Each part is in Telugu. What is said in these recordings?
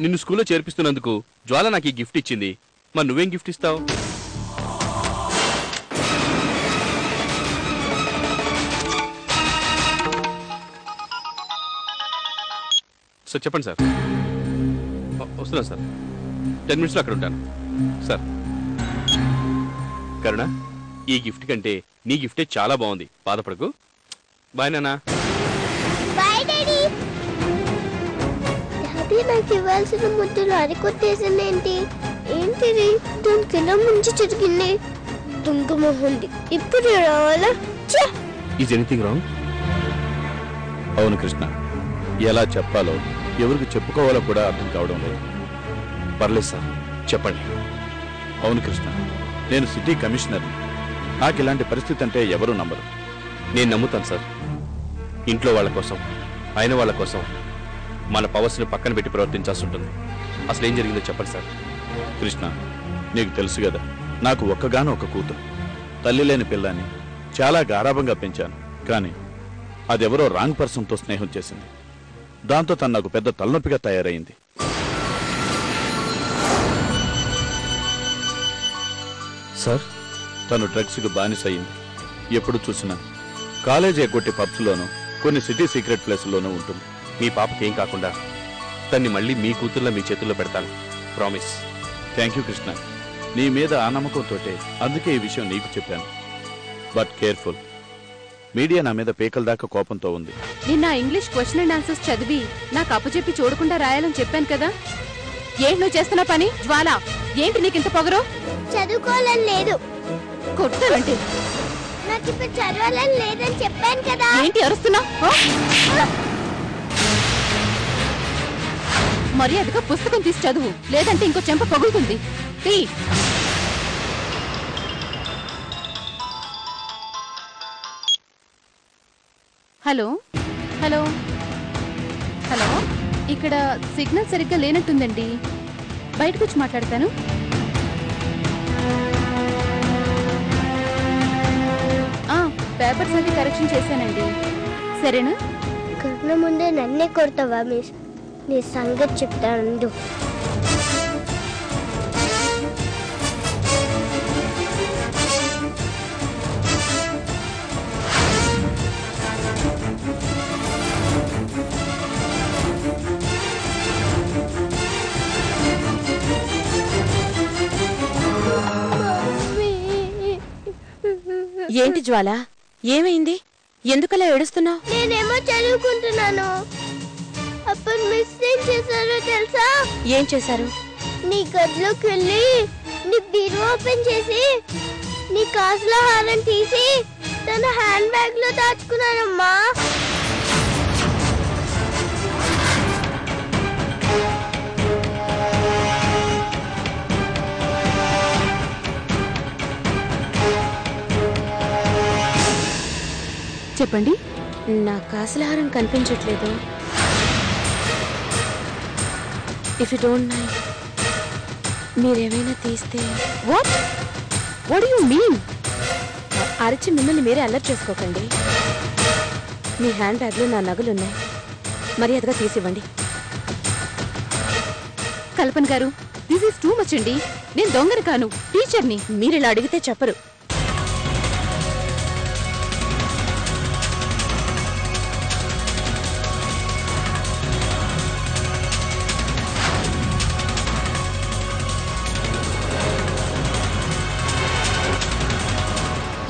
నిన్ను స్కూల్లో చేర్పిస్తున్నందుకు జ్వాల నాకు ఈ గిఫ్ట్ ఇచ్చింది. మరి నువ్వేం గిఫ్ట్ ఇస్తావు? సార్ చెప్పండి సార్. వస్తున్నాను సార్, 10 minutesలో అక్కడ ఉంటాను సార్. కరుణ, ఈ గిఫ్ట్ కంటే నీ గిఫ్టే చాలా బాగుంది. బాధపడకు. బాయ్ నాన్న. Bye daddy. డాడీ నాకు ఇవ్వాల్సిన ముద్దులు అరికొట్టేసిందేంటి? ఏంటిది? దాని కింద ముంచి చిరిగింది. దుంగ మొహంది. ఇప్పుడు రావాలా? Is anything wrong? అవును కృష్ణ, ఎలా చెప్పాలో ఎవరికి చెప్పుకోవాలో కూడా అర్థం కావడం లేదు. పర్లేదు సార్, చెప్పండి. అవును కృష్ణ, నేను సిటీ కమిషనర్. నాకు ఇలాంటి పరిస్థితి అంటే ఎవరూ నమ్మరు. నేను నమ్ముతాను సార్. ఇంట్లో వాళ్ళ కోసం, అయిన వాళ్ళ కోసం మన పవర్స్ని పక్కన పెట్టి ప్రవర్తించాల్సి ఉంటుంది. అసలు ఏం జరిగిందో చెప్పండి సార్. కృష్ణ, నీకు తెలుసు కదా, నాకు ఒక్కగానో ఒక కూతురు. తల్లి లేని పిల్లని చాలా గారాభంగా పెంచాను. కానీ అదెవరో రాంగ్ పర్సన్తో స్నేహం చేసింది. దాంతో తను నాకు పెద్ద తలనొప్పిగా తయారైంది. సార్, తను డ్రగ్స్కి బానిసయింది. ఎప్పుడు చూసినా కాలేజీ ఎగ్గొట్టి పబ్స్లోనూ కొన్ని సిటీ సీక్రెట్ ప్లేసుల్లోనూ ఉంటుంది. మీ పాపకి ఏం కాకుండా తన్ని మళ్ళీ మీ కూతుర్లా మీ చేతుల్లో పెడతాను. ప్రామిస్. థ్యాంక్ యూ కృష్ణ, నీ మీద ఆ నమ్మకంతో అందుకే ఈ విషయం నీకు చెప్పాను. బట్ కేర్ఫుల్, మీడియా నా మీద పేకల దాకా కోపంతో ఉంది. నిన్న ఇంగ్లీష్ క్వశ్చన్ అండ్ ఆన్సర్స్ చదివి నాకు అప్పచెప్పి చూడకుండా రాయాలని చెప్పాను కదా. ఏంటి నువ్వు చేస్తున్న పని? జ్వాల, ఏంటి నీకు ఇంత పొగరు? చదువుకోవాలని లేదు. కొట్టాలంటే నాకు ఇప్పుడు చదవాలని లేదని చెప్పాను కదా. ఏంటి అరుస్తున్నావు? మర్యాదగా పుస్తకం తీసి చదువు, లేదంటే ఇంకో చెంప పగులుతుంది. తీ. హలో హలో హలో, ఇక్కడ సిగ్నల్ సరిగ్గా లేనట్టుందండి. బయటకు వచ్చి మాట్లాడతాను. పేపర్స్ అన్ని కరెక్షన్ చేశానండి. సరేనా? కన్న ముందే నన్నే కొడతావా మిస్? నీ సంగతి చెప్తాను. ఏంటి జ్వాల, ఏమైంది? ఎందుకలా ఏడుస్తున్నావు? నేనేమో చదువుకుంటున్నాను. అప్పుడు మిస్ ఏం చేశారో తెలుసా? ఏం చేశారు? నీ గదిలోకి వెళ్ళి నీ బీరువా ఓపెన్ చేసి నీ కాసుల హారం తీసి తన హ్యాండ్ బ్యాగ్ లో దాచుకున్నానమ్మా. చెప్పండి. నా కాసులహారం కనిపించట్లేదు. ఇఫ్ యు డోంట్ మైండ్, మీరేమైనా తీస్తే. What do you mean? అరిచి మిమ్మల్ని మీరే అలర్ట్ చేసుకోకండి. మీ హ్యాండ్ బ్యాగ్లో నా నగలున్నాయి. మర్యాదగా తీసివ్వండి. కల్పన గారు, దిస్ ఈస్ టూ మచ్ అండి. నేను దొంగని కాను, టీచర్ని. మీరు ఇలా అడిగితే చెప్పరు.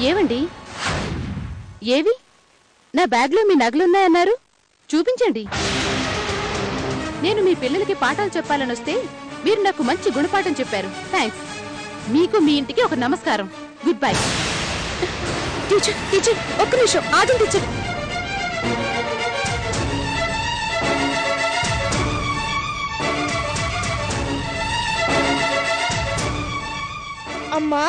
ఏవండి, ఏవి? నా బ్యాగ్లో మీ నగలున్నాయన్నారు. చూపించండి. నేను మీ పిల్లలకి పాఠాలు చెప్పాలని వస్తే మీరు నాకు మంచి గుణపాఠం చెప్పారు. థ్యాంక్స్. మీకు మీ ఇంటికి ఒక నమస్కారం. Good bye. టీచర్, టీచర్, ఒక్క నిమిషం ఆగండి టీచర్. అమ్మా,